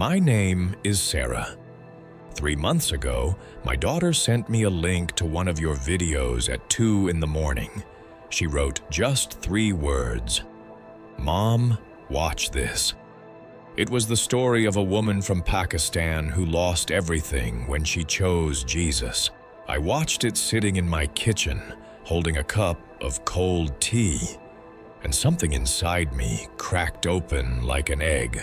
My name is Sarah. 3 months ago, my daughter sent me a link to one of your videos at 2 in the morning. She wrote just 3 words. "Mom, watch this." It was the story of a woman from Pakistan who lost everything when she chose Jesus. I watched it sitting in my kitchen, holding a cup of cold tea, and something inside me cracked open like an egg.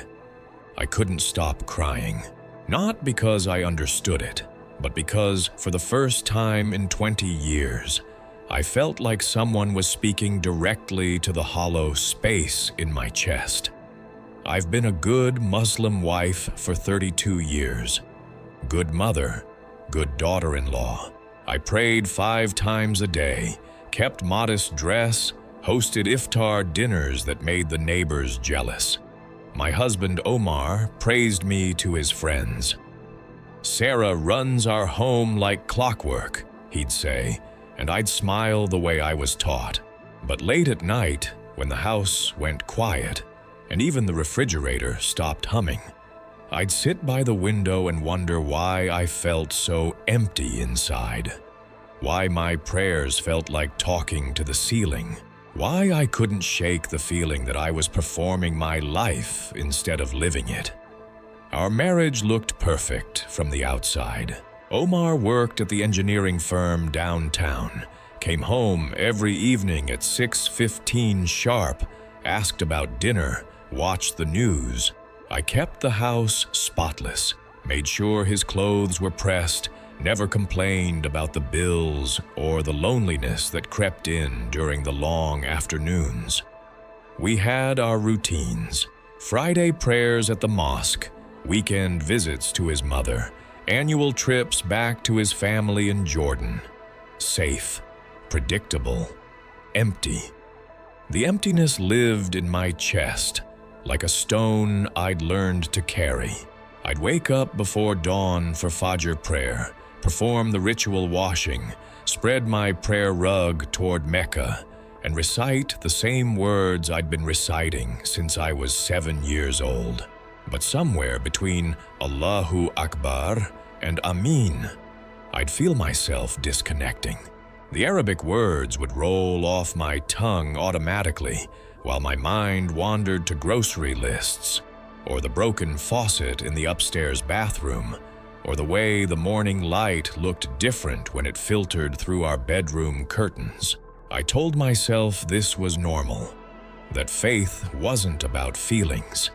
I couldn't stop crying, not because I understood it, but because for the first time in 20 years, I felt like someone was speaking directly to the hollow space in my chest. I've been a good Muslim wife for 32 years, good mother, good daughter-in-law. I prayed 5 times a day, kept modest dress, hosted iftar dinners that made the neighbors jealous. My husband Omar praised me to his friends. "Sarah runs our home like clockwork," he'd say, and I'd smile the way I was taught. But late at night, when the house went quiet, and even the refrigerator stopped humming, I'd sit by the window and wonder why I felt so empty inside, why my prayers felt like talking to the ceiling, why I couldn't shake the feeling that I was performing my life instead of living it. Our marriage looked perfect from the outside. Omar worked at the engineering firm downtown, came home every evening at 6:15 sharp, asked about dinner, watched the news. I kept the house spotless, made sure his clothes were pressed, never complained about the bills or the loneliness that crept in during the long afternoons. We had our routines: Friday prayers at the mosque, weekend visits to his mother, annual trips back to his family in Jordan. Safe, predictable, empty. The emptiness lived in my chest, like a stone I'd learned to carry. I'd wake up before dawn for Fajr prayer, perform the ritual washing, spread my prayer rug toward Mecca, and recite the same words I'd been reciting since I was 7 years old. But somewhere between Allahu Akbar and Amin, I'd feel myself disconnecting. The Arabic words would roll off my tongue automatically, while my mind wandered to grocery lists, or the broken faucet in the upstairs bathroom, or the way the morning light looked different when it filtered through our bedroom curtains. I told myself this was normal, that faith wasn't about feelings.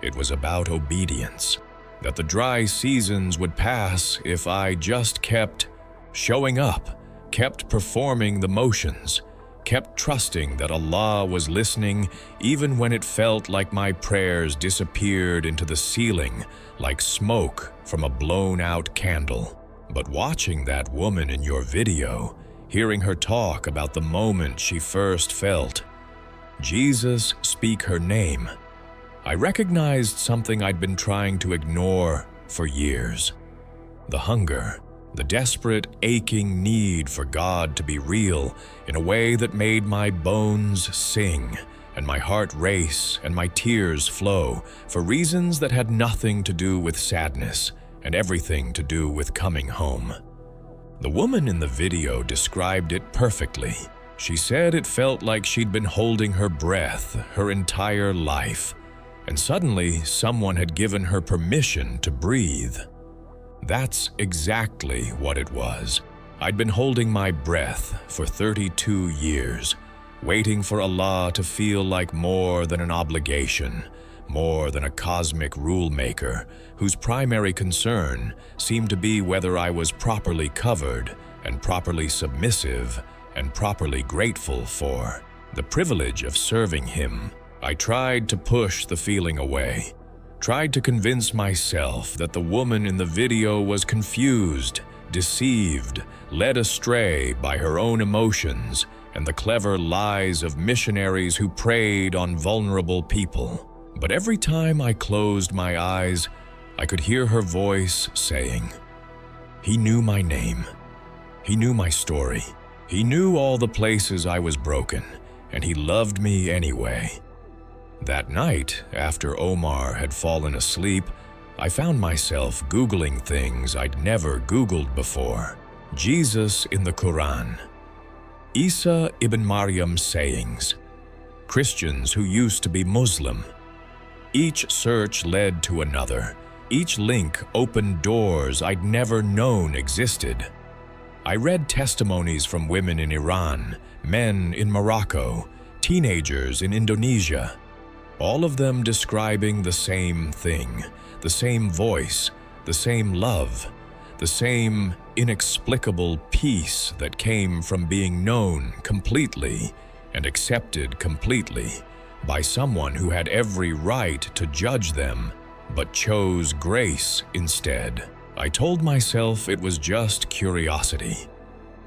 It was about obedience, that the dry seasons would pass if I just kept showing up, kept performing the motions, kept trusting that Allah was listening even when it felt like my prayers disappeared into the ceiling like smoke from a blown-out candle. But watching that woman in your video, hearing her talk about the moment she first felt Jesus speak her name, I recognized something I'd been trying to ignore for years. The hunger, the desperate, aching need for God to be real in a way that made my bones sing and my heart race and my tears flow for reasons that had nothing to do with sadness and everything to do with coming home. The woman in the video described it perfectly. She said it felt like she'd been holding her breath her entire life, and suddenly someone had given her permission to breathe. That's exactly what it was. I'd been holding my breath for 32 years, waiting for Allah to feel like more than an obligation, more than a cosmic rule maker whose primary concern seemed to be whether I was properly covered and properly submissive and properly grateful for the privilege of serving Him. I tried to push the feeling away, tried to convince myself that the woman in the video was confused, deceived, led astray by her own emotions and the clever lies of missionaries who preyed on vulnerable people. But every time I closed my eyes, I could hear her voice saying, "He knew my name. He knew my story. He knew all the places I was broken, and He loved me anyway." That night, after Omar had fallen asleep, I found myself Googling things I'd never Googled before. Jesus in the Quran, Isa ibn Maryam's sayings, Christians who used to be Muslim. Each search led to another. Each link opened doors I'd never known existed. I read testimonies from women in Iran, men in Morocco, teenagers in Indonesia, all of them describing the same thing, the same voice, the same love, the same inexplicable peace that came from being known completely and accepted completely by someone who had every right to judge them, but chose grace instead. I told myself it was just curiosity,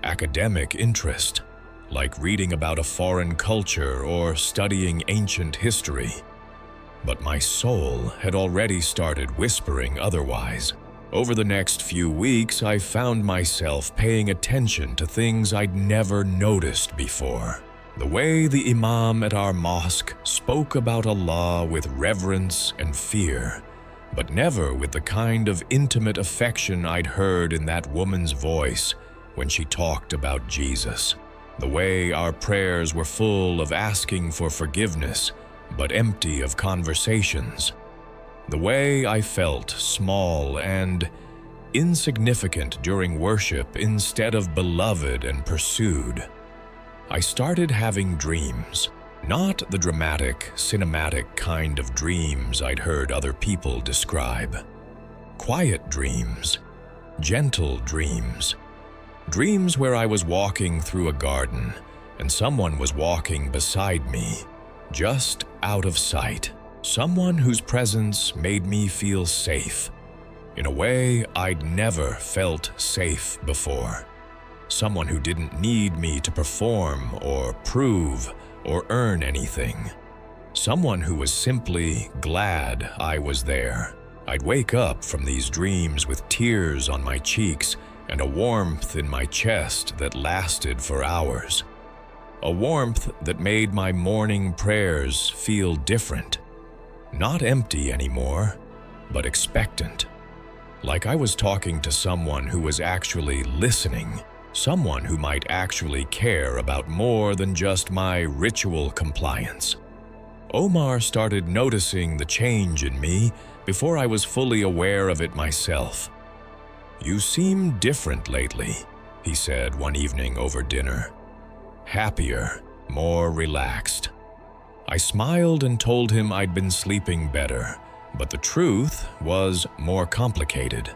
academic interest, like reading about a foreign culture or studying ancient history. But my soul had already started whispering otherwise. Over the next few weeks, I found myself paying attention to things I'd never noticed before. The way the imam at our mosque spoke about Allah with reverence and fear, but never with the kind of intimate affection I'd heard in that woman's voice when she talked about Jesus. The way our prayers were full of asking for forgiveness, but empty of conversations. The way I felt small and insignificant during worship instead of beloved and pursued. I started having dreams, not the dramatic, cinematic kind of dreams I'd heard other people describe. Quiet dreams, gentle dreams. Dreams where I was walking through a garden and someone was walking beside me, just out of sight. Someone whose presence made me feel safe, in a way I'd never felt safe before. Someone who didn't need me to perform or prove or earn anything. Someone who was simply glad I was there. I'd wake up from these dreams with tears on my cheeks and a warmth in my chest that lasted for hours. A warmth that made my morning prayers feel different. Not empty anymore, but expectant. Like I was talking to someone who was actually listening, someone who might actually care about more than just my ritual compliance. Omar started noticing the change in me before I was fully aware of it myself. "You seem different lately," he said one evening over dinner. "Happier, more relaxed." I smiled and told him I'd been sleeping better, but the truth was more complicated.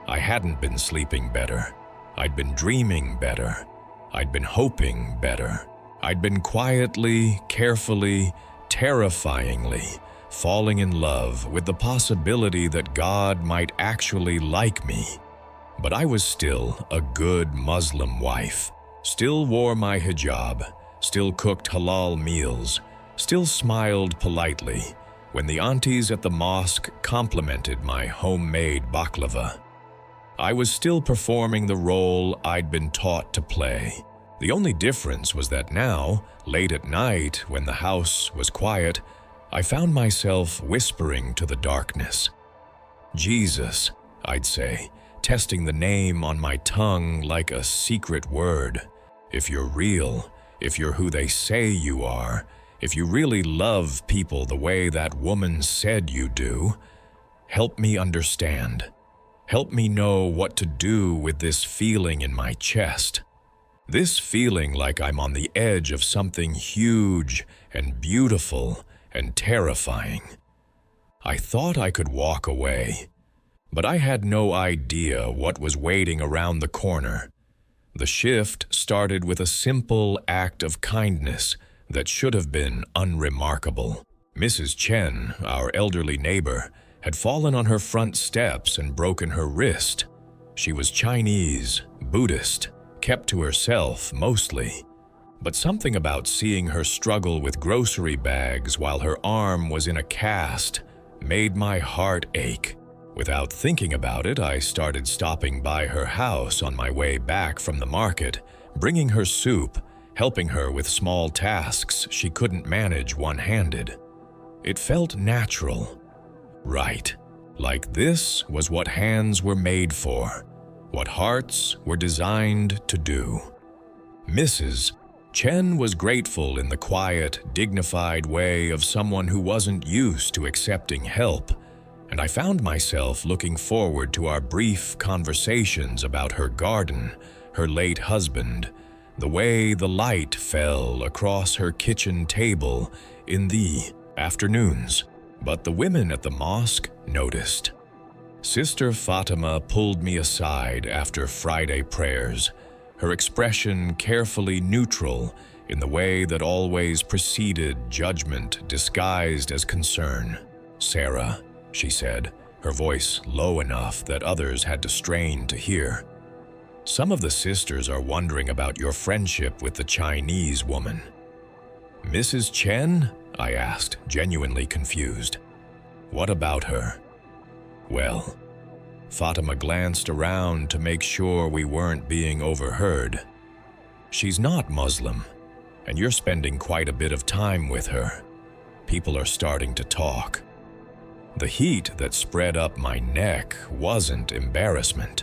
I hadn't been sleeping better. I'd been dreaming better. I'd been hoping better. I'd been quietly, carefully, terrifyingly falling in love with the possibility that God might actually like me. But I was still a good Muslim wife, still wore my hijab, still cooked halal meals, still smiled politely when the aunties at the mosque complimented my homemade baklava. I was still performing the role I'd been taught to play. The only difference was that now, late at night when the house was quiet, I found myself whispering to the darkness. "Jesus," I'd say, testing the name on my tongue like a secret word. "If you're real, if you're who they say you are, if you really love people the way that woman said you do, help me understand. Help me know what to do with this feeling in my chest. This feeling like I'm on the edge of something huge and beautiful and terrifying." I thought I could walk away, but I had no idea what was waiting around the corner. The shift started with a simple act of kindness that should have been unremarkable. Mrs. Chen, our elderly neighbor, had fallen on her front steps and broken her wrist. She was Chinese, Buddhist, kept to herself mostly. But something about seeing her struggle with grocery bags while her arm was in a cast made my heart ache. Without thinking about it, I started stopping by her house on my way back from the market, bringing her soup, helping her with small tasks she couldn't manage one-handed. It felt natural. Right. Like this was what hands were made for, what hearts were designed to do. Mrs. Chen was grateful in the quiet, dignified way of someone who wasn't used to accepting help, and I found myself looking forward to our brief conversations about her garden, her late husband, the way the light fell across her kitchen table in the afternoons. But the women at the mosque noticed. Sister Fatima pulled me aside after Friday prayers, her expression carefully neutral in the way that always preceded judgment disguised as concern. "Sarah," she said, her voice low enough that others had to strain to hear, "some of the sisters are wondering about your friendship with the Chinese woman." "Mrs. Chen?" I asked, genuinely confused. "What about her?" "Well," Fatima glanced around to make sure we weren't being overheard. "She's not Muslim, and you're spending quite a bit of time with her. People are starting to talk." The heat that spread up my neck wasn't embarrassment.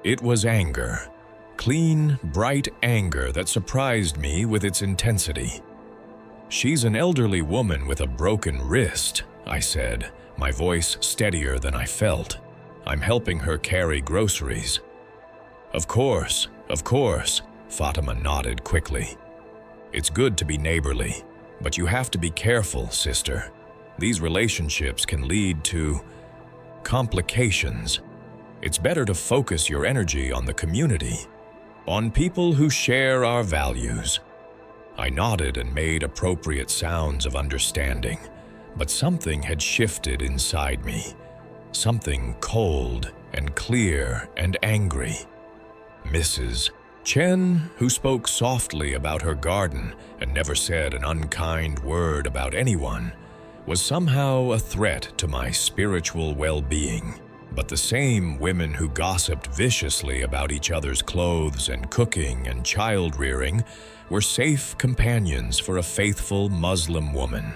It was anger, clean, bright anger that surprised me with its intensity. "She's an elderly woman with a broken wrist," I said, my voice steadier than I felt. "I'm helping her carry groceries." Of course," Fatima nodded quickly. "It's good to be neighborly, but you have to be careful, sister. These relationships can lead to complications. It's better to focus your energy on the community, on people who share our values." I nodded and made appropriate sounds of understanding, but something had shifted inside me, something cold and clear and angry. Mrs. Chen, who spoke softly about her garden and never said an unkind word about anyone, was somehow a threat to my spiritual well-being. But the same women who gossiped viciously about each other's clothes and cooking and child-rearing were safe companions for a faithful Muslim woman.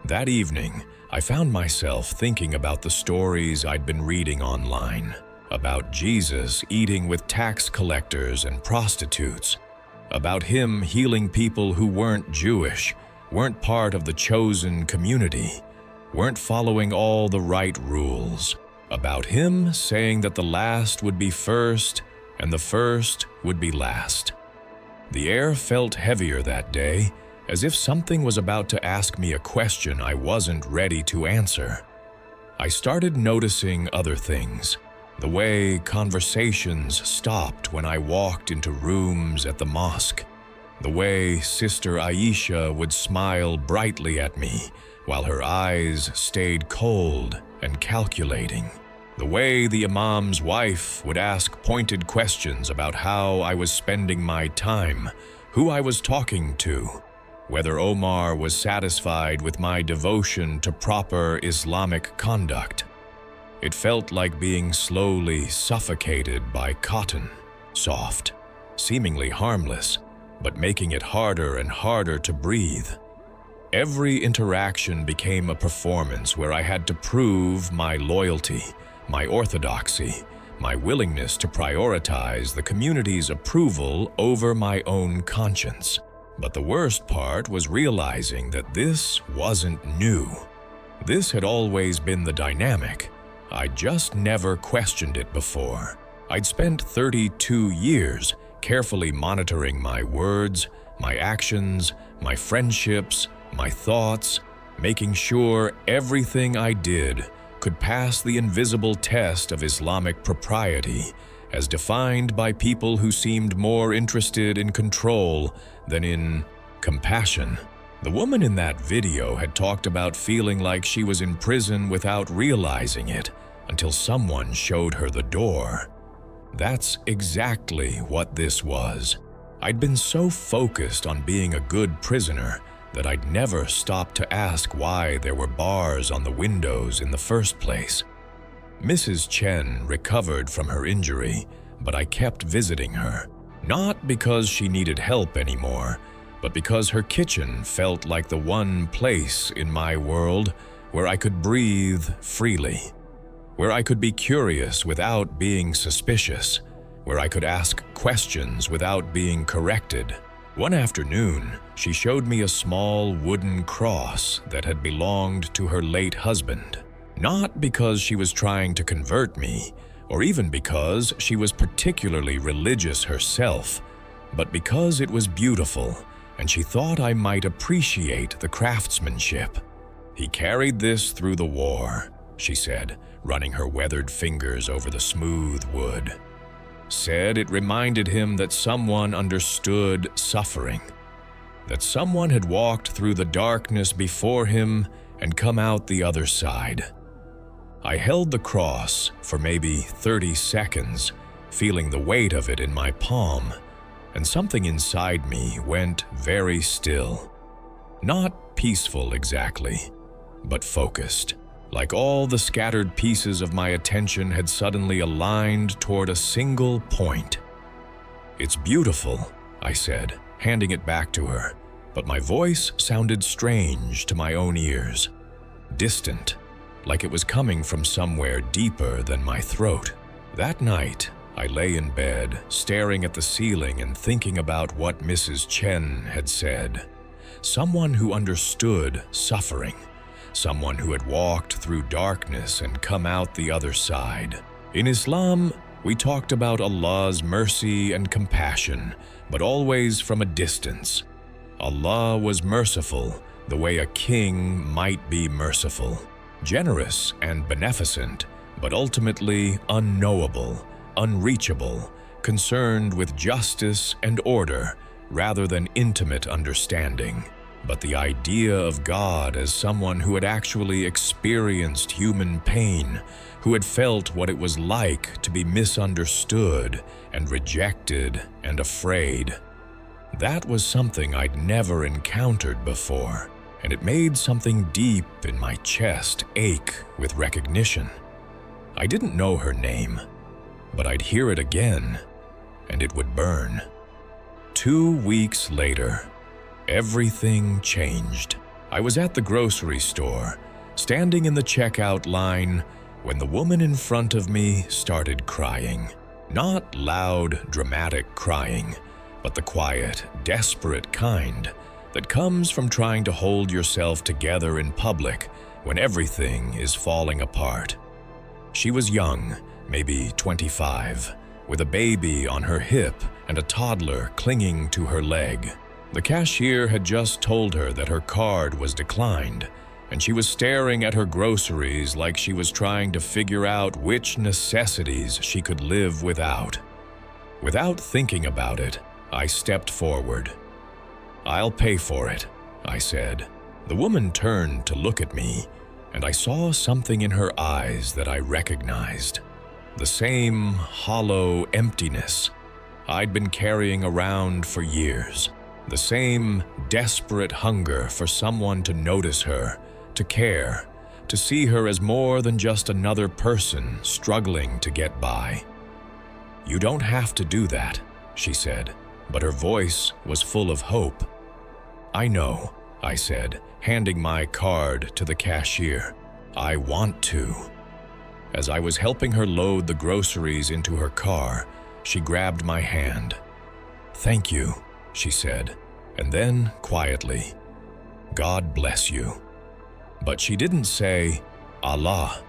That evening, I found myself thinking about the stories I'd been reading online, about Jesus eating with tax collectors and prostitutes, about him healing people who weren't Jewish, weren't part of the chosen community, weren't following all the right rules, about him saying that the last would be first and the first would be last. The air felt heavier that day, as if something was about to ask me a question I wasn't ready to answer. I started noticing other things, the way conversations stopped when I walked into rooms at the mosque, the way Sister Aisha would smile brightly at me while her eyes stayed cold and calculating, the way the imam's wife would ask pointed questions about how I was spending my time, who I was talking to, whether Omar was satisfied with my devotion to proper Islamic conduct. It felt like being slowly suffocated by cotton, soft, seemingly harmless, but making it harder and harder to breathe. Every interaction became a performance where I had to prove my loyalty, my orthodoxy, my willingness to prioritize the community's approval over my own conscience. But the worst part was realizing that this wasn't new. This had always been the dynamic. I just never questioned it before. I'd spent 32 years carefully monitoring my words, my actions, my friendships, my thoughts, making sure everything I did could pass the invisible test of Islamic propriety, as defined by people who seemed more interested in control than in compassion. The woman in that video had talked about feeling like she was in prison without realizing it until someone showed her the door. That's exactly what this was. I'd been so focused on being a good prisoner that I'd never stopped to ask why there were bars on the windows in the first place. Mrs. Chen recovered from her injury, but I kept visiting her, not because she needed help anymore, but because her kitchen felt like the one place in my world where I could breathe freely. where I could be curious without being suspicious, where I could ask questions without being corrected. One afternoon, she showed me a small wooden cross that had belonged to her late husband. Not because she was trying to convert me, or even because she was particularly religious herself, but because it was beautiful, and she thought I might appreciate the craftsmanship. "He carried this through the war," she said, running her weathered fingers over the smooth wood. "Said it reminded him that someone understood suffering, that someone had walked through the darkness before him and come out the other side." I held the cross for maybe 30 seconds, feeling the weight of it in my palm, and something inside me went very still. Not peaceful exactly, but focused, like all the scattered pieces of my attention had suddenly aligned toward a single point. "It's beautiful," I said, handing it back to her, but my voice sounded strange to my own ears, distant, like it was coming from somewhere deeper than my throat. That night, I lay in bed, staring at the ceiling and thinking about what Mrs. Chen had said. Someone who understood suffering, someone who had walked through darkness and come out the other side. In Islam, we talked about Allah's mercy and compassion, but always from a distance. Allah was merciful, the way a king might be merciful. Generous and beneficent, but ultimately unknowable, unreachable, concerned with justice and order rather than intimate understanding. But the idea of God as someone who had actually experienced human pain, who had felt what it was like to be misunderstood and rejected and afraid, that was something I'd never encountered before. And it made something deep in my chest ache with recognition. I didn't know her name, but I'd hear it again, and it would burn. 2 weeks later, everything changed. I was at the grocery store, standing in the checkout line, when the woman in front of me started crying. Not loud, dramatic crying, but the quiet, desperate kind that comes from trying to hold yourself together in public when everything is falling apart. She was young, maybe 25, with a baby on her hip and a toddler clinging to her leg. The cashier had just told her that her card was declined, and she was staring at her groceries like she was trying to figure out which necessities she could live without. Without thinking about it, I stepped forward. "I'll pay for it," I said. The woman turned to look at me, and I saw something in her eyes that I recognized. The same hollow emptiness I'd been carrying around for years. The same desperate hunger for someone to notice her, to care, to see her as more than just another person struggling to get by. "You don't have to do that," she said, but her voice was full of hope. "I know," I said, handing my card to the cashier. "I want to." As I was helping her load the groceries into her car, she grabbed my hand. "Thank you," she said, and then quietly, "God bless you." But she didn't say, "Allah."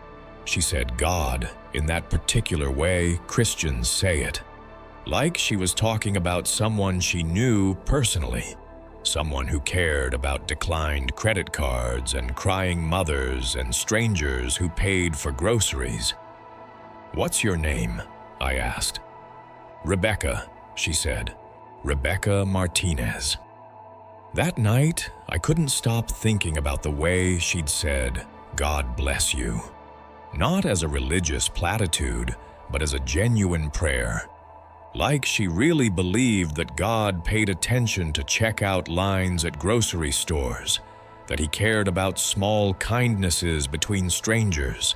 She said God in that particular way Christians say it, like she was talking about someone she knew personally. Someone who cared about declined credit cards and crying mothers and strangers who paid for groceries. "What's your name?" I asked. "Rebecca," she said. "Rebecca Martinez." That night, I couldn't stop thinking about the way she'd said, "God bless you." Not as a religious platitude, but as a genuine prayer. Like she really believed that God paid attention to checkout lines at grocery stores, that he cared about small kindnesses between strangers,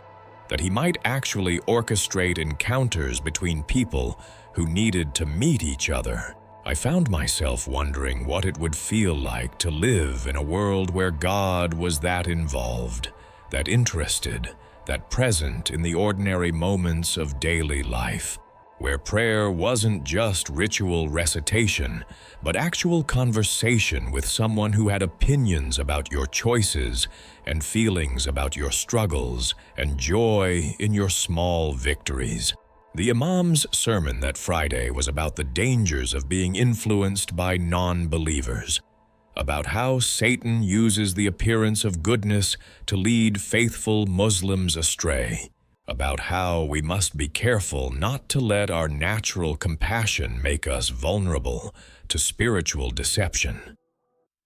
that he might actually orchestrate encounters between people who needed to meet each other. I found myself wondering what it would feel like to live in a world where God was that involved, that interested, that present in the ordinary moments of daily life, where prayer wasn't just ritual recitation, but actual conversation with someone who had opinions about your choices and feelings about your struggles and joy in your small victories. The Imam's sermon that Friday was about the dangers of being influenced by non-believers, about how Satan uses the appearance of goodness to lead faithful Muslims astray, about how we must be careful not to let our natural compassion make us vulnerable to spiritual deception.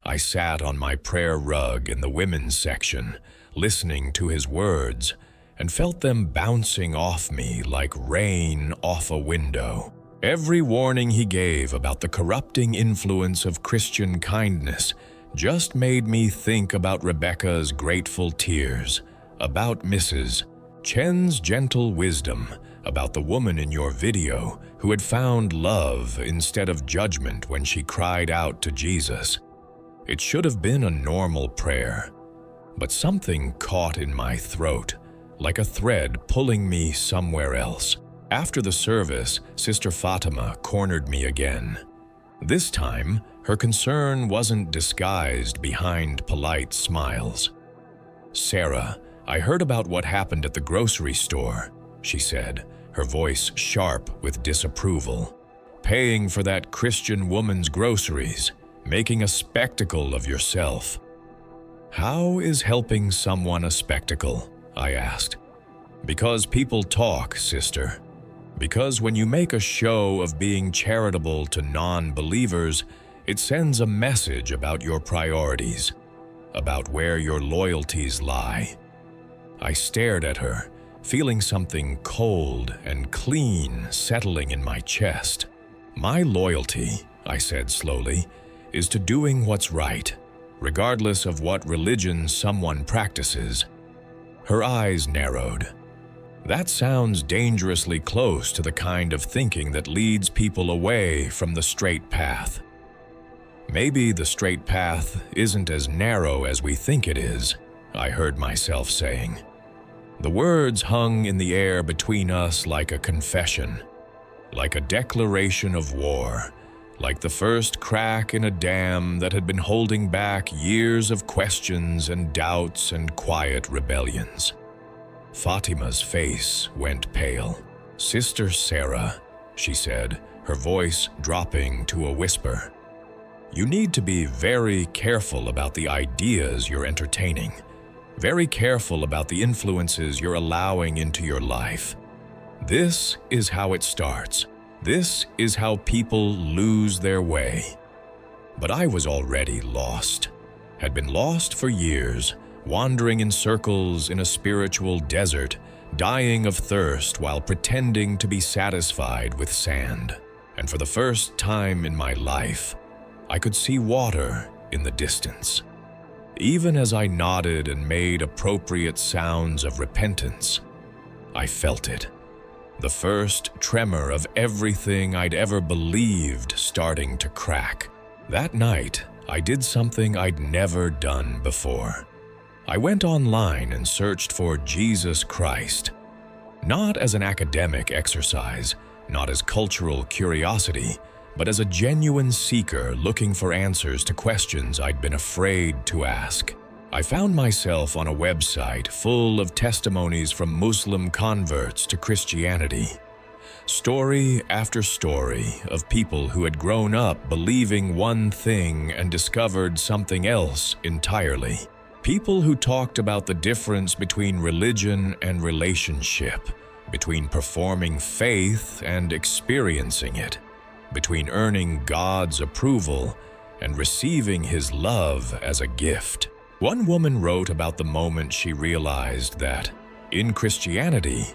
I sat on my prayer rug in the women's section, listening to his words, and felt them bouncing off me like rain off a window. Every warning he gave about the corrupting influence of Christian kindness just made me think about Rebecca's grateful tears, about Mrs. Chen's gentle wisdom, about the woman in your video who had found love instead of judgment when she cried out to Jesus. It should have been a normal prayer, but something caught in my throat, like a thread pulling me somewhere else. After the service, Sister Fatima cornered me again. This time, her concern wasn't disguised behind polite smiles. "Sarah, I heard about what happened at the grocery store," she said, her voice sharp with disapproval. "Paying for that Christian woman's groceries, making a spectacle of yourself." "How is helping someone a spectacle?" I asked. "Because people talk, sister. Because when you make a show of being charitable to non-believers, it sends a message about your priorities, about where your loyalties lie." I stared at her, feeling something cold and clean settling in my chest. "My loyalty," I said slowly, "is to doing what's right, regardless of what religion someone practices." Her eyes narrowed. "That sounds dangerously close to the kind of thinking that leads people away from the straight path." "Maybe the straight path isn't as narrow as we think it is," I heard myself saying. The words hung in the air between us like a confession, like a declaration of war, like the first crack in a dam that had been holding back years of questions and doubts and quiet rebellions. Fatima's face went pale. "Sister Sarah," she said, her voice dropping to a whisper, "you need to be very careful about the ideas you're entertaining. Very careful about the influences you're allowing into your life. This is how it starts. This is how people lose their way." But I was already lost, had been lost for years, wandering in circles in a spiritual desert, dying of thirst while pretending to be satisfied with sand. And for the first time in my life, I could see water in the distance. Even as I nodded and made appropriate sounds of repentance, I felt it. The first tremor of everything I'd ever believed starting to crack. That night, I did something I'd never done before. I went online and searched for Jesus Christ. Not as an academic exercise, not as cultural curiosity, but as a genuine seeker looking for answers to questions I'd been afraid to ask. I found myself on a website full of testimonies from Muslim converts to Christianity. Story after story of people who had grown up believing one thing and discovered something else entirely. People who talked about the difference between religion and relationship, between performing faith and experiencing it, between earning God's approval and receiving His love as a gift. One woman wrote about the moment she realized that, in Christianity,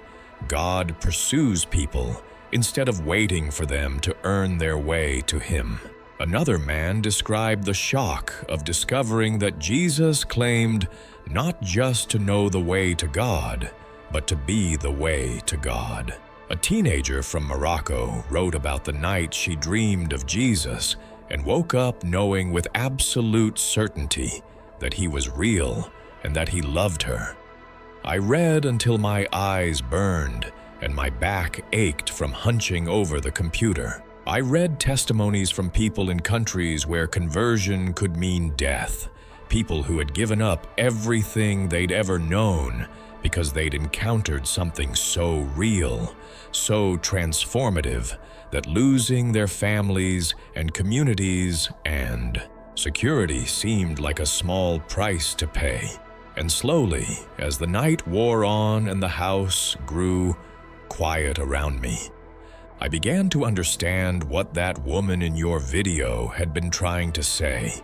God pursues people instead of waiting for them to earn their way to Him. Another man described the shock of discovering that Jesus claimed not just to know the way to God, but to be the way to God. A teenager from Morocco wrote about the night she dreamed of Jesus and woke up knowing with absolute certainty that He was real and that He loved her. I read until my eyes burned and my back ached from hunching over the computer. I read testimonies from people in countries where conversion could mean death, people who had given up everything they'd ever known because they'd encountered something so real, so transformative, that losing their families and communities and security seemed like a small price to pay. And slowly, as the night wore on and the house grew quiet around me, I began to understand what that woman in your video had been trying to say.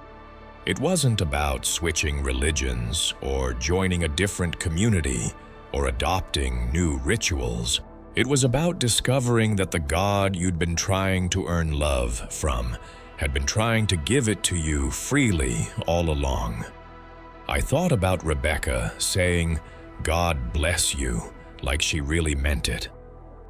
It wasn't about switching religions or joining a different community or adopting new rituals. It was about discovering that the God you'd been trying to earn love from had been trying to give it to you freely all along. I thought about Rebecca saying, "God bless you," like she really meant it.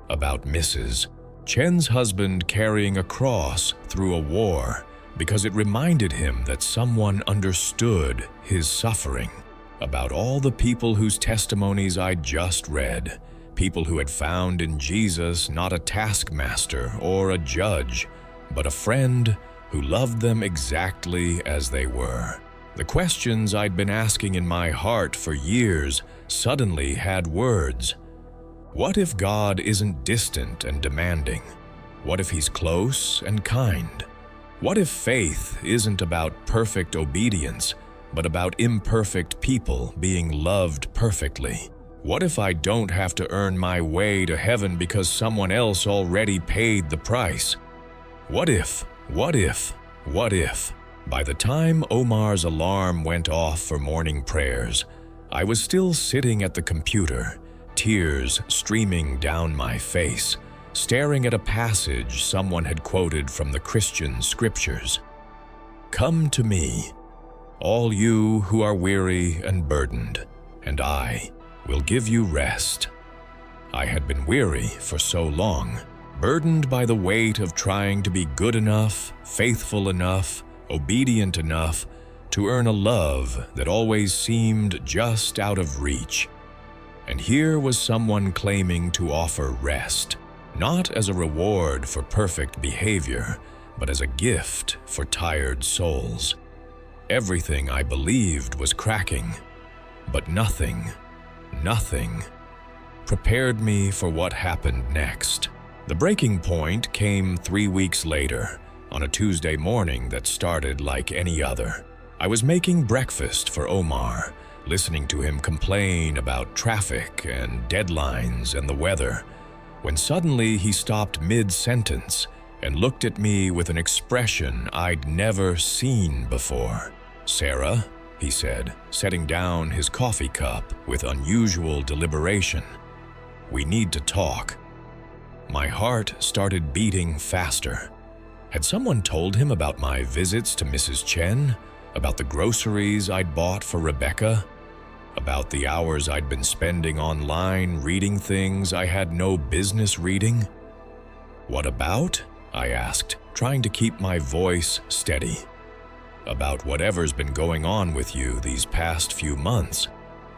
About Mrs. Chen's husband carrying a cross through a war because it reminded him that someone understood his suffering. About all the people whose testimonies I'd just read, people who had found in Jesus not a taskmaster or a judge, but a friend who loved them exactly as they were. The questions I'd been asking in my heart for years suddenly had words. What if God isn't distant and demanding? What if He's close and kind? What if faith isn't about perfect obedience, but about imperfect people being loved perfectly? What if I don't have to earn my way to heaven because someone else already paid the price? What if? By the time Omar's alarm went off for morning prayers, I was still sitting at the computer, tears streaming down my face, staring at a passage someone had quoted from the Christian scriptures. "Come to me, all you who are weary and burdened, and I will give you rest." I had been weary for so long, burdened by the weight of trying to be good enough, faithful enough, obedient enough to earn a love that always seemed just out of reach. And here was someone claiming to offer rest, not as a reward for perfect behavior, but as a gift for tired souls. Everything I believed was cracking, but nothing prepared me for what happened next. The breaking point came 3 weeks later, on a Tuesday morning that started like any other. I was making breakfast for Omar, listening to him complain about traffic and deadlines and the weather, when suddenly he stopped mid-sentence and looked at me with an expression I'd never seen before. "Sarah," he said, setting down his coffee cup with unusual deliberation, "we need to talk." My heart started beating faster. Had someone told him about my visits to Mrs. Chen? About the groceries I'd bought for Rebecca? About the hours I'd been spending online reading things I had no business reading? "What about?" I asked, trying to keep my voice steady. "About whatever's been going on with you these past few months.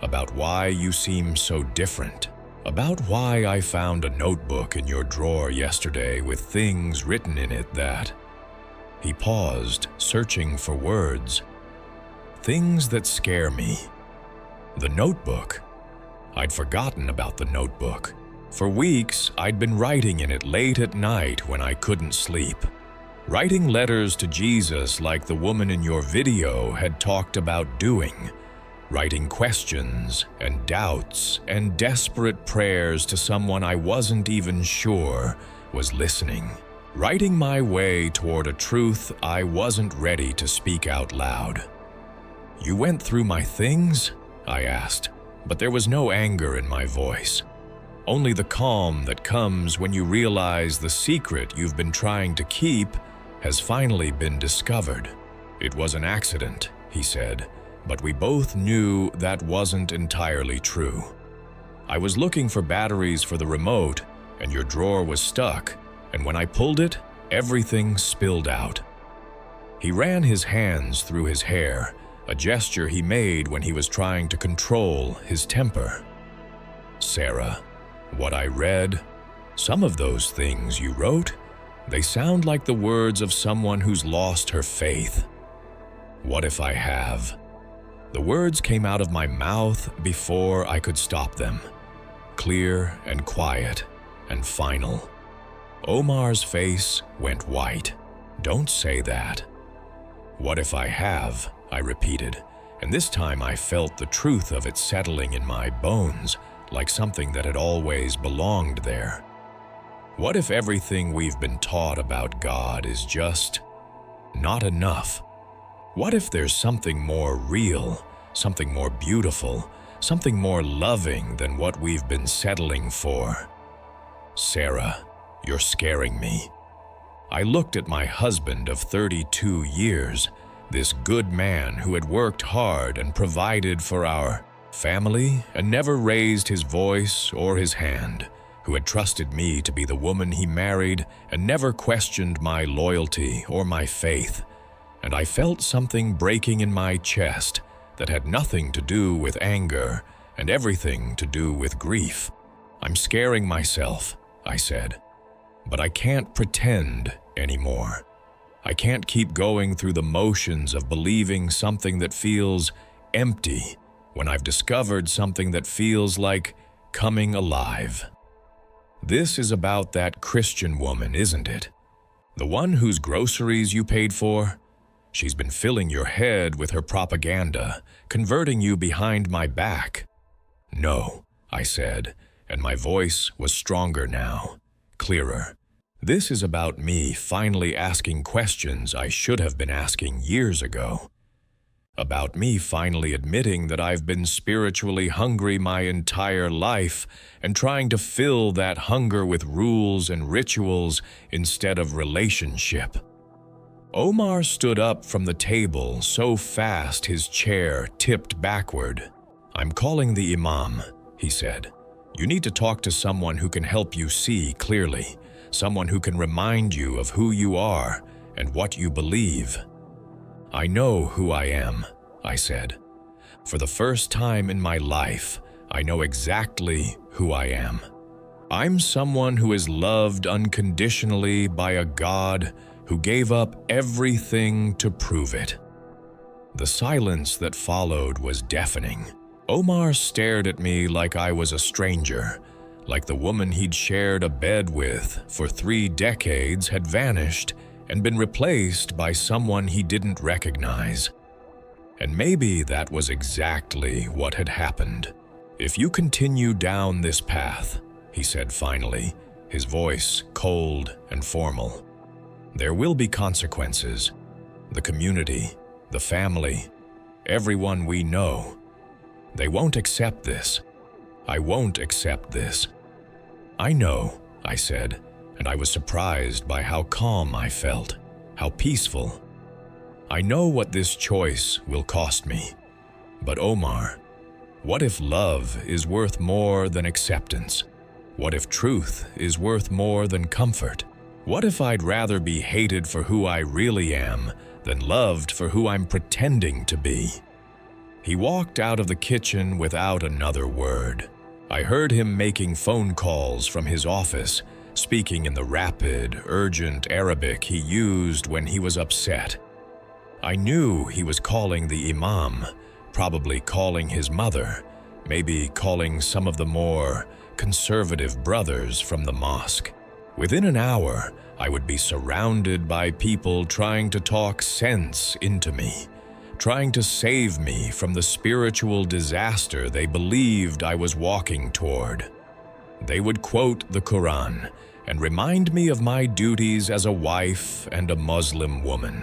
About why you seem so different. About why I found a notebook in your drawer yesterday with things written in it that..." He paused, searching for words. "Things that scare me." The notebook. I'd forgotten about the notebook. For weeks, I'd been writing in it late at night when I couldn't sleep. Writing letters to Jesus like the woman in your video had talked about doing. Writing questions and doubts and desperate prayers to someone I wasn't even sure was listening. Writing my way toward a truth I wasn't ready to speak out loud. "You went through my things?" I asked, but there was no anger in my voice. Only the calm that comes when you realize the secret you've been trying to keep has finally been discovered. "It was an accident," he said, but we both knew that wasn't entirely true. "I was looking for batteries for the remote, and your drawer was stuck, and when I pulled it, everything spilled out." He ran his hands through his hair, a gesture he made when he was trying to control his temper. Sarah, what I read, some of those things you wrote, they sound like the words of someone who's lost her faith. What if I have? The words came out of my mouth before I could stop them. Clear and quiet and final. Omar's face went white. Don't say that. What if I have? I repeated, and this time I felt the truth of it settling in my bones, like something that had always belonged there. What if everything we've been taught about God is just not enough? What if there's something more real, something more beautiful, something more loving than what we've been settling for? Sarah, you're scaring me. I looked at my husband of 32 years, this good man who had worked hard and provided for our family and never raised his voice or his hand, who had trusted me to be the woman he married and never questioned my loyalty or my faith. And I felt something breaking in my chest that had nothing to do with anger and everything to do with grief. I'm scaring myself, I said, but I can't pretend anymore. I can't keep going through the motions of believing something that feels empty when I've discovered something that feels like coming alive. This is about that Christian woman, isn't it? The one whose groceries you paid for? She's been filling your head with her propaganda, converting you behind my back. No, I said, and my voice was stronger now, clearer. This is about me finally asking questions I should have been asking years ago. About me finally admitting that I've been spiritually hungry my entire life and trying to fill that hunger with rules and rituals instead of relationship. Omar stood up from the table so fast his chair tipped backward. I'm calling the imam, he said. You need to talk to someone who can help you see clearly, someone who can remind you of who you are and what you believe. I know who I am, I said. For the first time in my life, I know exactly who I am. I'm someone who is loved unconditionally by a God who gave up everything to prove it. The silence that followed was deafening. Omar stared at me like I was a stranger, like the woman he'd shared a bed with for 3 decades had vanished and been replaced by someone he didn't recognize. And maybe that was exactly what had happened. If you continue down this path, he said finally, his voice cold and formal, there will be consequences. The community, the family, everyone we know. They won't accept this. I won't accept this. I know, I said, and I was surprised by how calm I felt, how peaceful. I know what this choice will cost me. But Omar, what if love is worth more than acceptance? What if truth is worth more than comfort? What if I'd rather be hated for who I really am than loved for who I'm pretending to be? He walked out of the kitchen without another word. I heard him making phone calls from his office, speaking in the rapid, urgent Arabic he used when he was upset. I knew he was calling the imam, probably calling his mother, maybe calling some of the more conservative brothers from the mosque. Within an hour, I would be surrounded by people trying to talk sense into me, trying to save me from the spiritual disaster they believed I was walking toward. They would quote the Quran and remind me of my duties as a wife and a Muslim woman.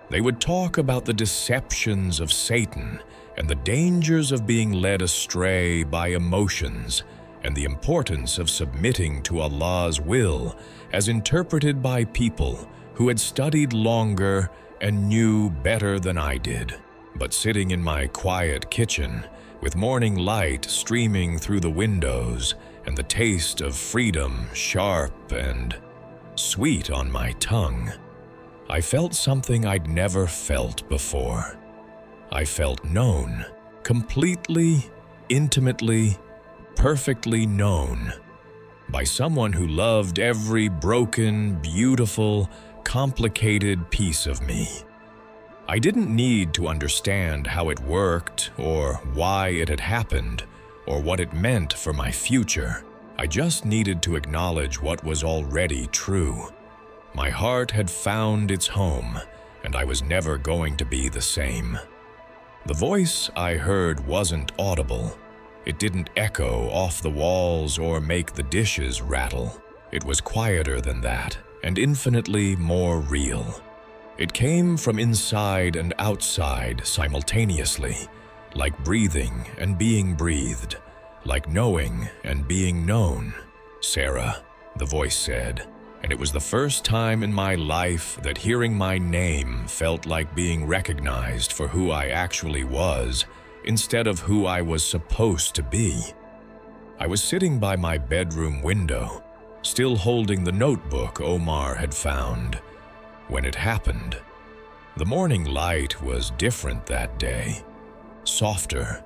They would talk about the deceptions of Satan and the dangers of being led astray by emotions, and the importance of submitting to Allah's will as interpreted by people who had studied longer and knew better than I did. But sitting in my quiet kitchen, with morning light streaming through the windows and the taste of freedom sharp and sweet on my tongue, I felt something I'd never felt before. I felt known, completely, intimately, perfectly known by someone who loved every broken, beautiful, complicated piece of me. I didn't need to understand how it worked or why it had happened or what it meant for my future. I just needed to acknowledge what was already true. My heart had found its home, and I was never going to be the same. The voice I heard wasn't audible. It didn't echo off the walls or make the dishes rattle. It was quieter than that, and infinitely more real. It came from inside and outside simultaneously, like breathing and being breathed, like knowing and being known. "Sarah," the voice said, and it was the first time in my life that hearing my name felt like being recognized for who I actually was, instead of who I was supposed to be. I was sitting by my bedroom window, still holding the notebook Omar had found, when it happened. The morning light was different that day, softer,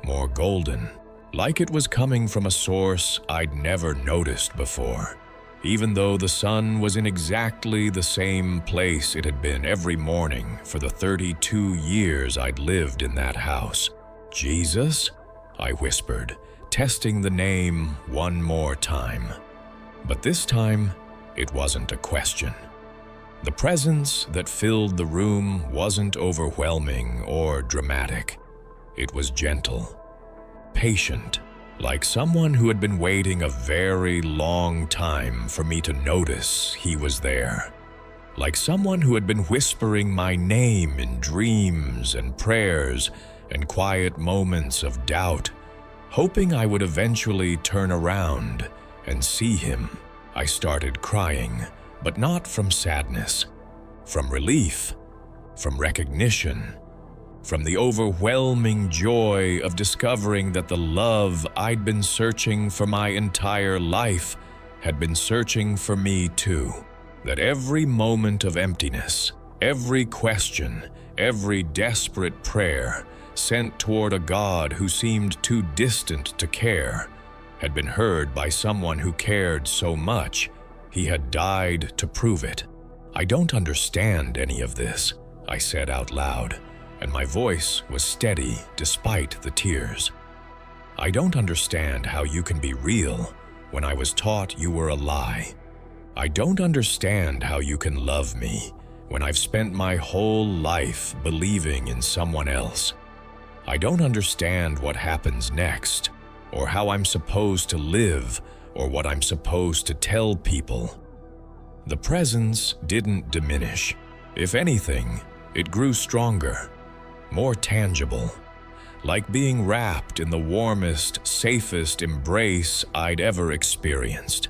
more golden, like it was coming from a source I'd never noticed before, even though the sun was in exactly the same place it had been every morning for the 32 years I'd lived in that house. "Jesus?" I whispered, testing the name one more time. But this time, it wasn't a question. The presence that filled the room wasn't overwhelming or dramatic. It was gentle, patient, like someone who had been waiting a very long time for me to notice he was there. Like someone who had been whispering my name in dreams and prayers and quiet moments of doubt, hoping I would eventually turn around and see him. I started crying, but not from sadness, from relief, from recognition, from the overwhelming joy of discovering that the love I'd been searching for my entire life had been searching for me too. That every moment of emptiness, every question, every desperate prayer sent toward a God who seemed too distant to care had been heard by someone who cared so much he had died to prove it. "I don't understand any of this," I said out loud, and my voice was steady despite the tears. "I don't understand how you can be real when I was taught you were a lie. I don't understand how you can love me when I've spent my whole life believing in someone else. I don't understand what happens next, or how I'm supposed to live, or what I'm supposed to tell people." The presence didn't diminish. If anything, it grew stronger, more tangible, like being wrapped in the warmest, safest embrace I'd ever experienced.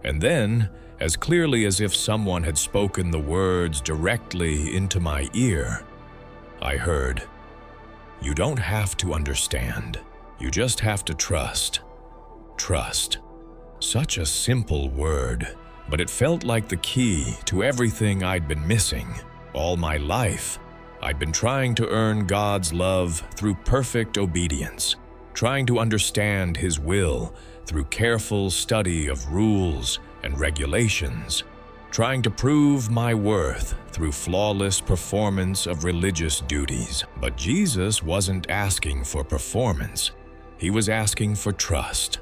And then, as clearly as if someone had spoken the words directly into my ear, I heard, "You don't have to understand. You just have to trust." Trust. Such a simple word, but it felt like the key to everything I'd been missing all my life. I'd been trying to earn God's love through perfect obedience, trying to understand His will through careful study of rules and regulations, trying to prove my worth through flawless performance of religious duties. But Jesus wasn't asking for performance. He was asking for trust.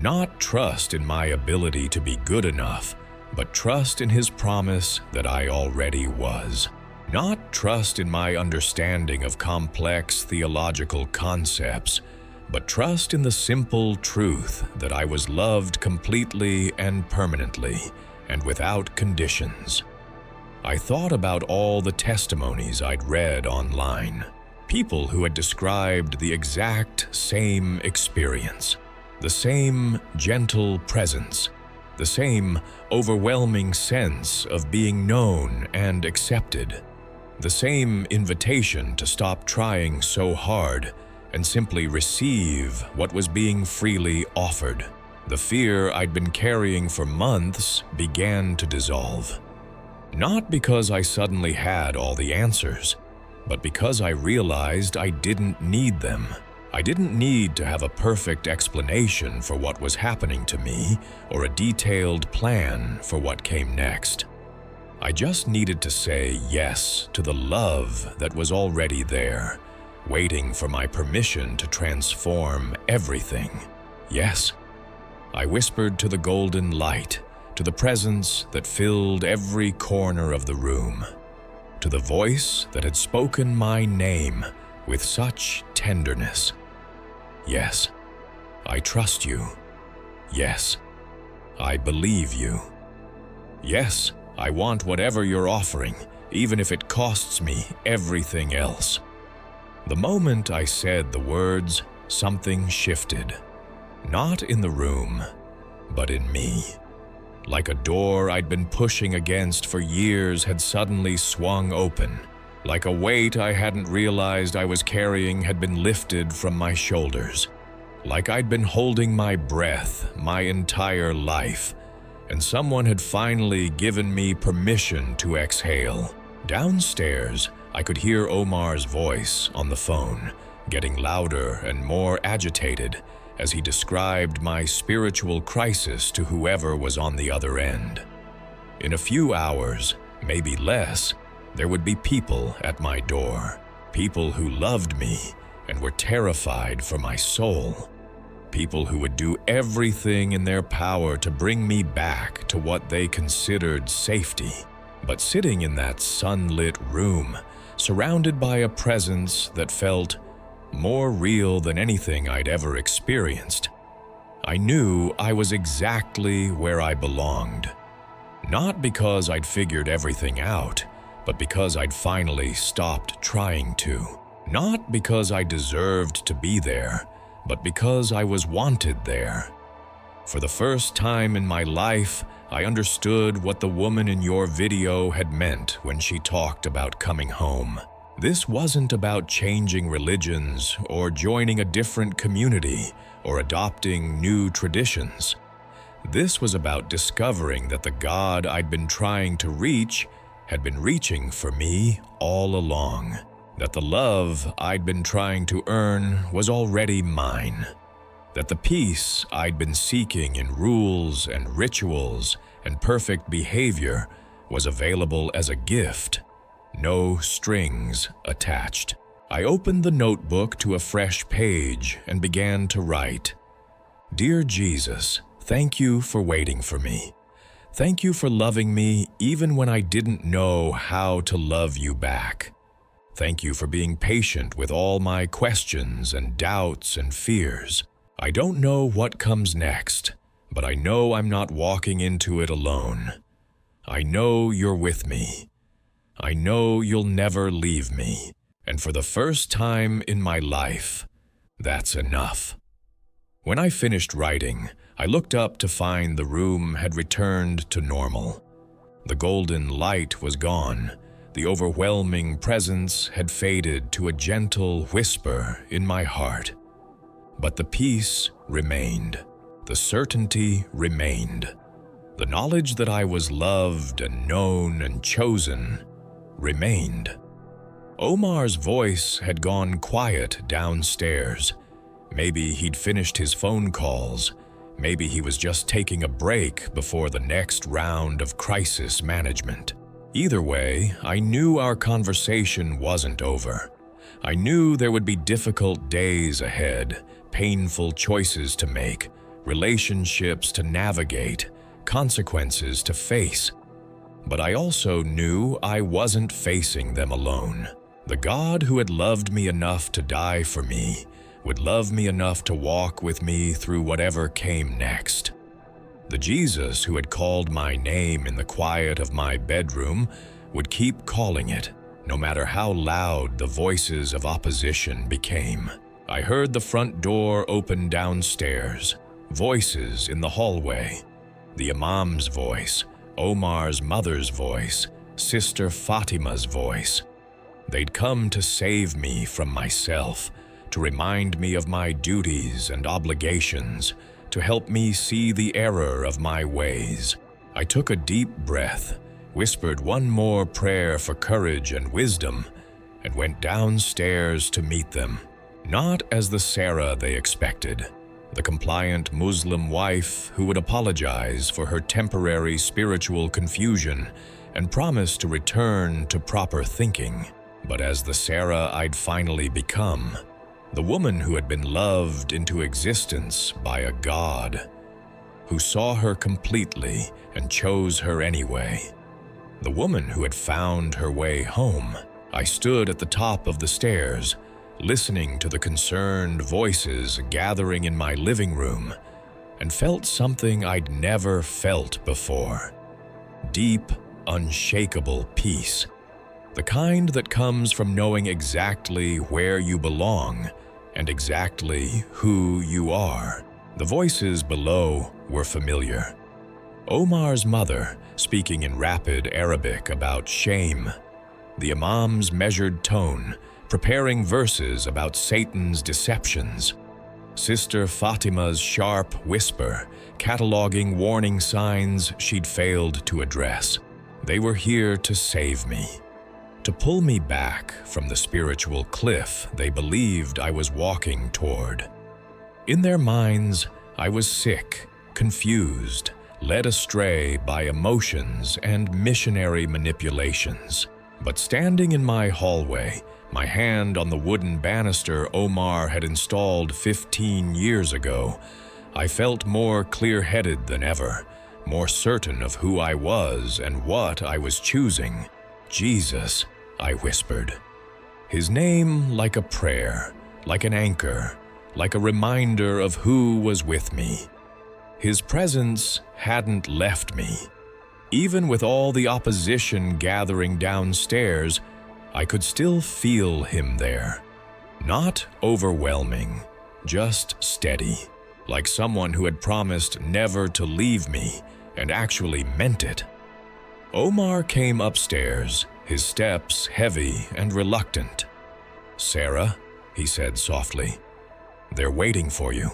Not trust in my ability to be good enough, but trust in His promise that I already was. Not trust in my understanding of complex theological concepts, but trust in the simple truth that I was loved completely and permanently, and without conditions. I thought about all the testimonies I'd read online, people who had described the exact same experience, the same gentle presence, the same overwhelming sense of being known and accepted, the same invitation to stop trying so hard and simply receive what was being freely offered. The fear I'd been carrying for months began to dissolve. Not because I suddenly had all the answers, but because I realized I didn't need them. I didn't need to have a perfect explanation for what was happening to me or a detailed plan for what came next. I just needed to say yes to the love that was already there, waiting for my permission to transform everything. Yes, I whispered to the golden light, to the presence that filled every corner of the room, to the voice that had spoken my name with such tenderness. Yes, I trust you. Yes, I believe you. Yes, I want whatever you're offering, even if it costs me everything else. The moment I said the words, something shifted. Not in the room, but in me. Like a door I'd been pushing against for years had suddenly swung open. Like a weight I hadn't realized I was carrying had been lifted from my shoulders. Like I'd been holding my breath my entire life, and someone had finally given me permission to exhale. Downstairs, I could hear Omar's voice on the phone, getting louder and more agitated as he described my spiritual crisis to whoever was on the other end. In a few hours, maybe less, there would be people at my door, people who loved me and were terrified for my soul, people who would do everything in their power to bring me back to what they considered safety. But sitting in that sunlit room, surrounded by a presence that felt more real than anything I'd ever experienced, I knew I was exactly where I belonged. Not because I'd figured everything out, but because I'd finally stopped trying to. Not because I deserved to be there, but because I was wanted there. For the first time in my life, I understood what the woman in your video had meant when she talked about coming home. This wasn't about changing religions or joining a different community or adopting new traditions. This was about discovering that the God I'd been trying to reach had been reaching for me all along, that the love I'd been trying to earn was already mine, that the peace I'd been seeking in rules and rituals and perfect behavior was available as a gift, no strings attached. I opened the notebook to a fresh page and began to write. Dear Jesus, thank you for waiting for me. Thank you for loving me even when I didn't know how to love you back. Thank you for being patient with all my questions and doubts and fears. I don't know what comes next, but I know I'm not walking into it alone. I know you're with me. I know you'll never leave me. And for the first time in my life, that's enough. When I finished writing, I looked up to find the room had returned to normal. The golden light was gone. The overwhelming presence had faded to a gentle whisper in my heart. But the peace remained. The certainty remained. The knowledge that I was loved and known and chosen remained. Omar's voice had gone quiet downstairs. Maybe he'd finished his phone calls. Maybe he was just taking a break before the next round of crisis management. Either way, I knew our conversation wasn't over. I knew there would be difficult days ahead, painful choices to make, relationships to navigate, consequences to face. But I also knew I wasn't facing them alone. The God who had loved me enough to die for me would love me enough to walk with me through whatever came next. The Jesus who had called my name in the quiet of my bedroom would keep calling it, no matter how loud the voices of opposition became. I heard the front door open downstairs, voices in the hallway, the Imam's voice, Omar's mother's voice, Sister Fatima's voice. They'd come to save me from myself, to remind me of my duties and obligations, to help me see the error of my ways. I took a deep breath, whispered one more prayer for courage and wisdom, and went downstairs to meet them. Not as the Sarah they expected, the compliant Muslim wife who would apologize for her temporary spiritual confusion and promise to return to proper thinking, but as the Sarah I'd finally become, the woman who had been loved into existence by a God, who saw her completely and chose her anyway. The woman who had found her way home. I stood at the top of the stairs, listening to the concerned voices gathering in my living room, and felt something I'd never felt before. Deep, unshakable peace. The kind that comes from knowing exactly where you belong and exactly who you are. The voices below were familiar. Omar's mother, speaking in rapid Arabic about shame. The Imam's measured tone, preparing verses about Satan's deceptions. Sister Fatima's sharp whisper, cataloging warning signs she'd failed to address. They were here to save me, to pull me back from the spiritual cliff they believed I was walking toward. In their minds, I was sick, confused, led astray by emotions and missionary manipulations. But standing in my hallway, my hand on the wooden banister Omar had installed 15 years ago, I felt more clear-headed than ever, more certain of who I was and what I was choosing. Jesus, I whispered. His name like a prayer, like an anchor, like a reminder of who was with me. His presence hadn't left me. Even with all the opposition gathering downstairs, I could still feel him there. Not overwhelming, just steady, like someone who had promised never to leave me and actually meant it. Omar came upstairs, his steps heavy and reluctant. "Sarah," he said softly, "they're waiting for you."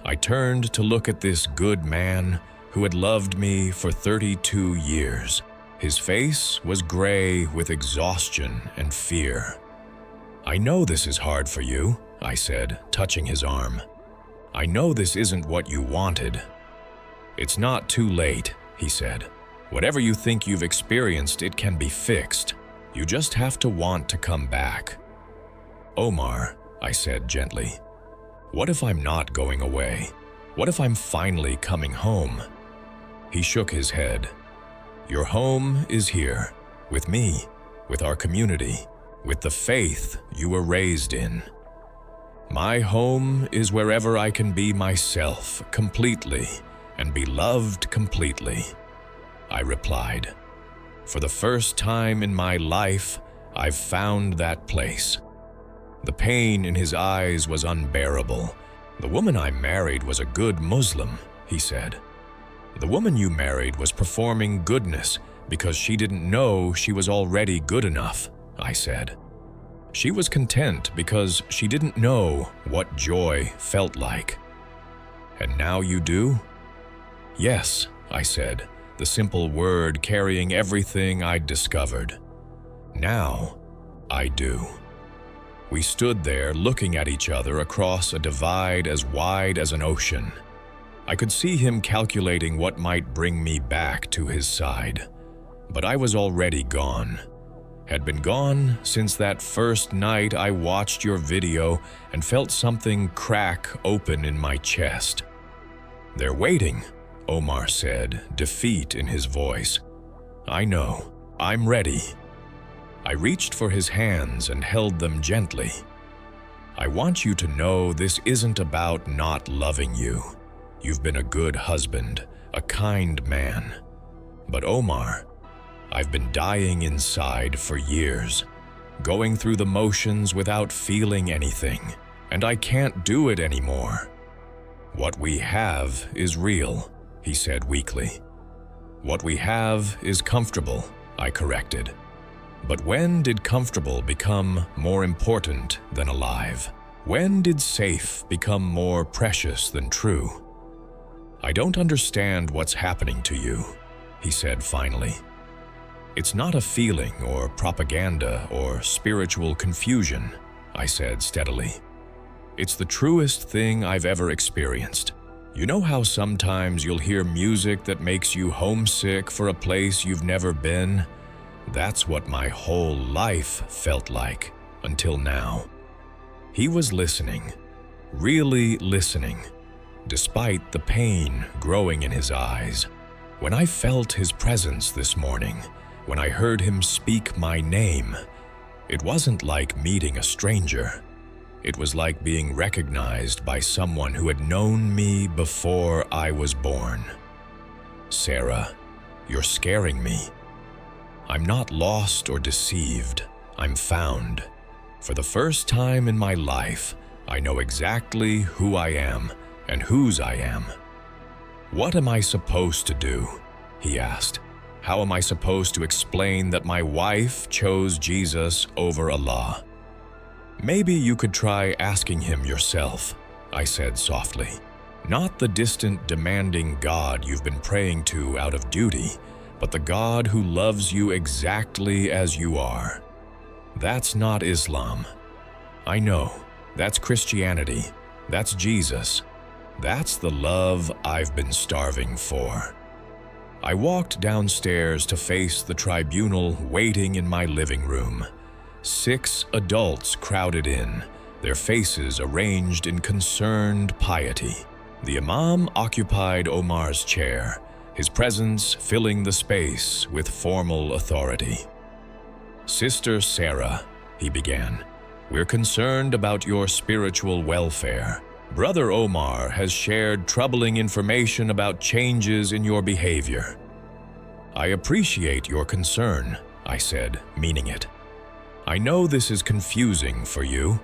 I turned to look at this good man who had loved me for 32 years. His face was gray with exhaustion and fear. "I know this is hard for you," I said, touching his arm. "I know this isn't what you wanted." "It's not too late," he said. "Whatever you think you've experienced, it can be fixed. You just have to want to come back." "Omar," I said gently, "what if I'm not going away? What if I'm finally coming home?" He shook his head. "Your home is here, with me, with our community, with the faith you were raised in. My home is wherever I can be myself completely and be loved completely," I replied. "For the first time in my life, I've found that place." The pain in his eyes was unbearable. "The woman I married was a good Muslim," he said. "The woman you married was performing goodness because she didn't know she was already good enough," I said. "She was content because she didn't know what joy felt like." "And now you do?" "Yes," I said, the simple word carrying everything I'd discovered. "Now I do." We stood there looking at each other across a divide as wide as an ocean. I could see him calculating what might bring me back to his side. But I was already gone. Had been gone since that first night I watched your video and felt something crack open in my chest. "They're waiting," Omar said, defeat in his voice. "I know. I'm ready." I reached for his hands and held them gently. "I want you to know this isn't about not loving you. You've been a good husband, a kind man. But Omar, I've been dying inside for years, going through the motions without feeling anything, and I can't do it anymore." "What we have is real," he said weakly. "What we have is comfortable," I corrected. "But when did comfortable become more important than alive? When did safe become more precious than true?" "I don't understand what's happening to you," he said finally. "It's not a feeling or propaganda or spiritual confusion," I said steadily. It's the truest thing I've ever experienced. You know how sometimes you'll hear music that makes you homesick for a place you've never been? That's what my whole life felt like, until now. He was listening, really listening, despite the pain growing in his eyes. When I felt his presence this morning, when I heard him speak my name, it wasn't like meeting a stranger. It was like being recognized by someone who had known me before I was born. Sarah, you're scaring me. I'm not lost or deceived. I'm found. For the first time in my life, I know exactly who I am and whose I am. What am I supposed to do? He asked. How am I supposed to explain that my wife chose Jesus over Allah? Maybe you could try asking him yourself, I said softly. Not the distant, demanding God you've been praying to out of duty, but the God who loves you exactly as you are. That's not Islam. I know, that's Christianity. That's Jesus. That's the love I've been starving for. I walked downstairs to face the tribunal waiting in my living room. 6 adults crowded in, their faces arranged in concerned piety. The Imam occupied Omar's chair, his presence filling the space with formal authority. Sister Sarah, he began, we're concerned about your spiritual welfare. Brother Omar has shared troubling information about changes in your behavior. I appreciate your concern, I said, meaning it. I know this is confusing for you.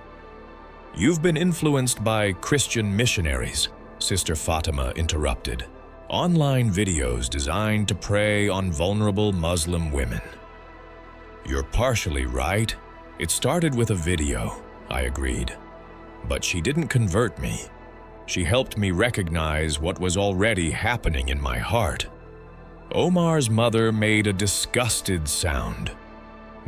You've been influenced by Christian missionaries, Sister Fatima interrupted. Online videos designed to prey on vulnerable Muslim women. You're partially right. It started with a video, I agreed. But she didn't convert me. She helped me recognize what was already happening in my heart. Omar's mother made a disgusted sound.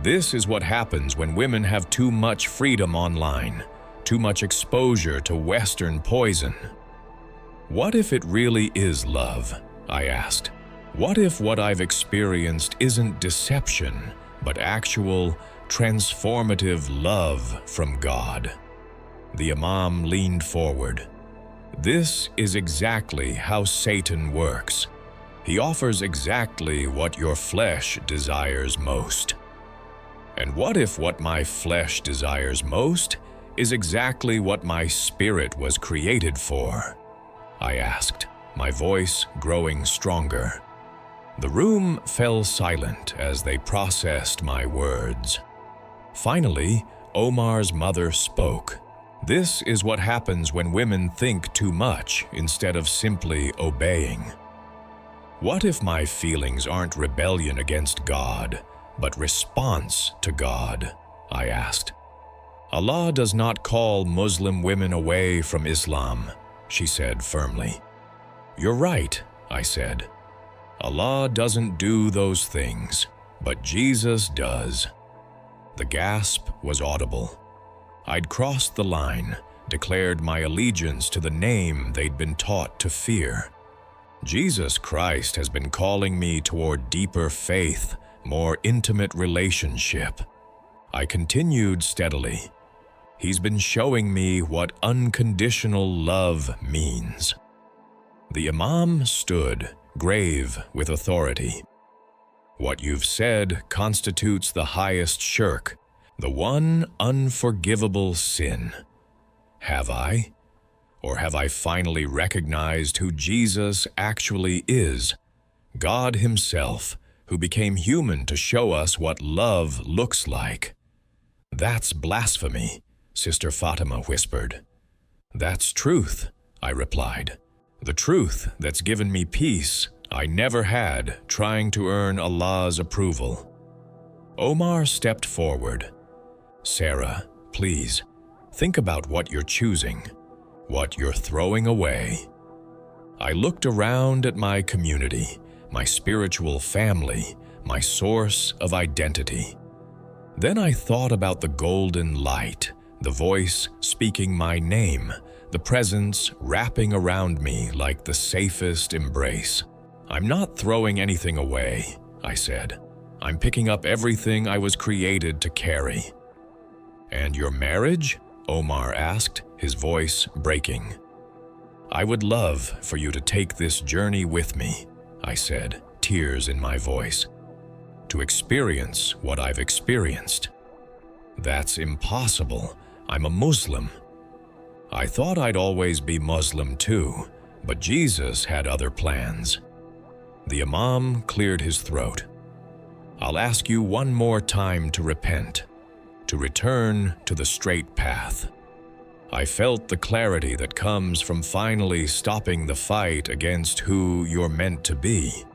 This is what happens when women have too much freedom online, too much exposure to Western poison. What if it really is love? I asked. What if what I've experienced isn't deception, but actual, transformative love from God? The Imam leaned forward. This is exactly how Satan works. He offers exactly what your flesh desires most. And what if what my flesh desires most is exactly what my spirit was created for? I asked, my voice growing stronger. The room fell silent as they processed my words. Finally, Omar's mother spoke. This is what happens when women think too much instead of simply obeying. What if my feelings aren't rebellion against God, but response to God? I asked. Allah does not call Muslim women away from Islam, she said firmly. You're right, I said. Allah doesn't do those things, but Jesus does. The gasp was audible. I'd crossed the line, declared my allegiance to the name they'd been taught to fear. Jesus Christ has been calling me toward deeper faith, more intimate relationship. I continued steadily. He's been showing me what unconditional love means. The Imam stood, grave with authority. What you've said constitutes the highest shirk, the one unforgivable sin. Have I? Or have I finally recognized who Jesus actually is? God Himself, who became human to show us what love looks like. That's blasphemy, Sister Fatima whispered. That's truth, I replied. The truth that's given me peace I never had trying to earn Allah's approval. Omar stepped forward. Sarah, please, think about what you're choosing, what you're throwing away. I looked around at my community, my spiritual family, my source of identity. Then I thought about the golden light, the voice speaking my name, the presence wrapping around me like the safest embrace. "I'm not throwing anything away," I said. "I'm picking up everything I was created to carry." "And your marriage?" Omar asked, his voice breaking. "I would love for you to take this journey with me," I said, tears in my voice, "to experience what I've experienced." "That's impossible. I'm a Muslim." "I thought I'd always be Muslim too, but Jesus had other plans." The Imam cleared his throat. "I'll ask you one more time to repent, to return to the straight path." I felt the clarity that comes from finally stopping the fight against who you're meant to be.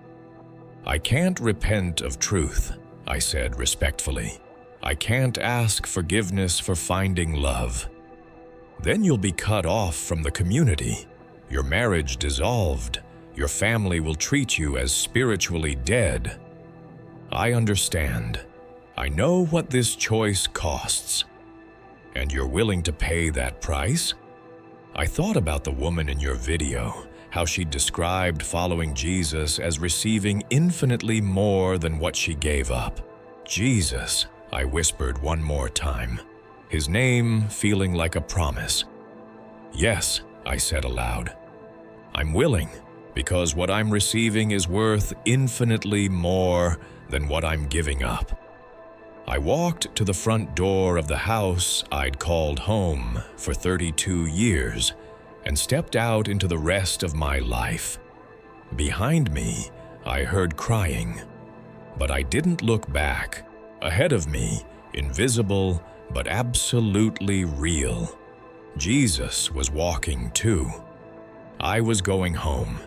"I can't repent of truth," I said respectfully. "I can't ask forgiveness for finding love. Then you'll be cut off from the community, your marriage dissolved, your family will treat you as spiritually dead." "I understand. I know what this choice costs." "And you're willing to pay that price?" I thought about the woman in your video, how she described following Jesus as receiving infinitely more than what she gave up. "Jesus," I whispered one more time, his name feeling like a promise. "Yes," I said aloud. "I'm willing, because what I'm receiving is worth infinitely more than what I'm giving up." I walked to the front door of the house I'd called home for 32 years and stepped out into the rest of my life. Behind me, I heard crying, but I didn't look back. Ahead of me, invisible but absolutely real, Jesus was walking too. I was going home.